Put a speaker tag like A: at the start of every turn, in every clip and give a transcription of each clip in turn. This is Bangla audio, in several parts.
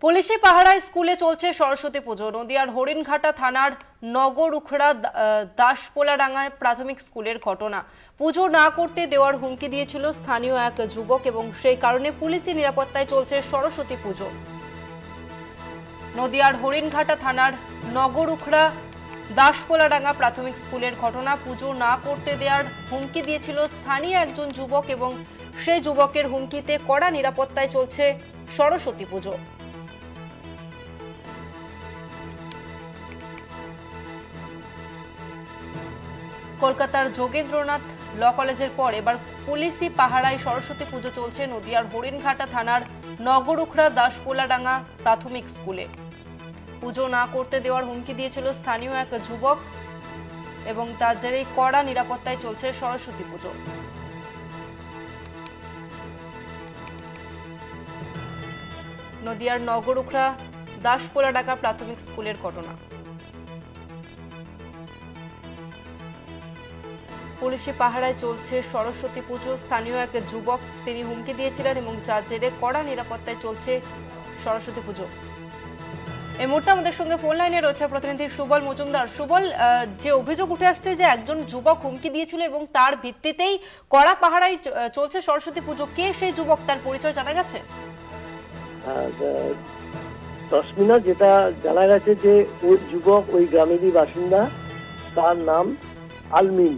A: পুলিশি পাহারায় স্কুলে চলছে সরস্বতী পুজো। নদিয়ার হরিণঘাটা থানার নগরুখড়া দাসপোলাডাঙ্গায় প্রাথমিক স্কুলের ঘটনা। পুজো না করতে দেওয়ার হুমকি দিয়েছিল স্থানীয় এক যুবক এবং সেই কারণে পুলিশি নিরাপত্তায় চলছে সরস্বতী পুজো। নদিয়ার হরিণঘাটা থানার নগরুখড়া দাসপোলাডাঙ্গা প্রাথমিক স্কুলের ঘটনা। পুজো না করতে দেওয়ার হুমকি দিয়েছিল স্থানীয় একজন যুবক এবং সেই যুবকের হুমকিতে কড়া নিরাপত্তায় চলছে সরস্বতী পুজো। কলকাতার যোগেন্দ্রনাথ ল কলেজের পর এবার পুলিশি পাহারায় সরস্বতী পুজো চলছে নদিয়ার হরিণঘাটা থানার নগরুখড়া দাসপোলাডাঙ্গা প্রাথমিক স্কুলে। পুজো না করতে দেওয়ার হুমকি দিয়েছিল স্থানীয় এক যুবক এবং তার জেরেই কড়া নিরাপত্তায় চলছে সরস্বতী পুজো। নদিয়ার নগরুখড়া দাসপোলাডাঙ্গা প্রাথমিক স্কুলের ঘটনা। পুলিশি পাহারায় চলছে সরস্বতী পুজো। স্থানীয় এক যুবক তিনি হুমকি দিয়েছিলেন এবং যার জেরে কড়া নিরাপত্তায় চলছে সরস্বতী পুজো। এই মুহূর্তে আমাদের সঙ্গে ফোন লাইনে রয়েছে প্রতিনিধি সুবল মজুমদার। সুবল, যে অভিযোগ উঠে আসছে যে একজন যুবক হুমকি দিয়েছিল এবং তার ভিত্তিতেই কড়া পাহারায় চলছে সরস্বতী পুজো, কে সেই যুবক, তার পরিচয় জানা গেছে?
B: তসমিনা, যেটা জানা গেছে যে ওই যুবক ওই গ্রামেরই বাসিন্দা, তার নাম আলমিন,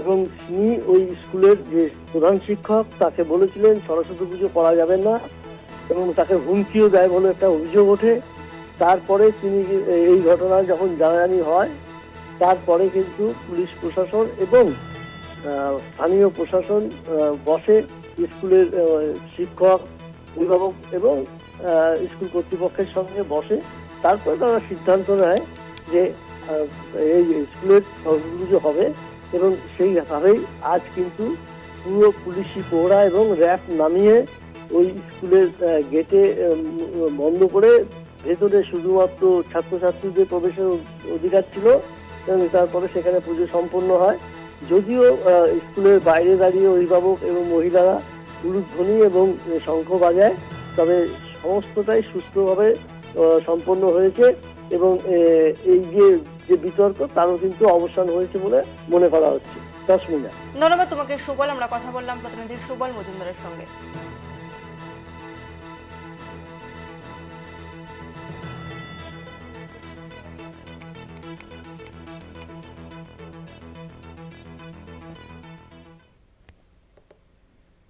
B: এবং তিনি ওই স্কুলের যে প্রধান শিক্ষক তাকে বলেছিলেন সরস্বতী পুজো করা যাবে না এবং তাকে হুমকিও দেয় বলে একটা অভিযোগ ওঠে। তারপরে তিনি এই ঘটনা যখন জানাজানি হয় তারপরে কিন্তু পুলিশ প্রশাসন এবং স্থানীয় প্রশাসন বসে, স্কুলের শিক্ষক, অভিভাবক এবং স্কুল কর্তৃপক্ষের সঙ্গে বসে। তারপরে তারা সিদ্ধান্ত নেয় যে এই স্কুলের সরস্বতী পুজো হবে এবং সেইভাবেই আজ কিন্তু পুরো পুলিশি প্রহরা এবং র্যাব নামিয়ে ওই স্কুলের গেটে বন্ধ করে ভেতরে শুধুমাত্র ছাত্রছাত্রীদের প্রবেশের অধিকার ছিল এবং তারপরে সেখানে পুজো সম্পন্ন হয়। যদিও স্কুলের বাইরে দাঁড়িয়ে অভিভাবক এবং মহিলারা উলুধ্বনি এবং শঙ্খ বাজায়, তবে সমস্তটাই সুস্থভাবে সম্পন্ন হয়েছে এবং এই যে বিতর্ক তারও কিন্তু অবসান হয়েছে বলে মনে করা হচ্ছে। তসমিনা,
A: ধন্যবাদ তোমাকে সুবল। আমরা কথা বললাম প্রতিনিধি সুবল মজুমদারের সঙ্গে।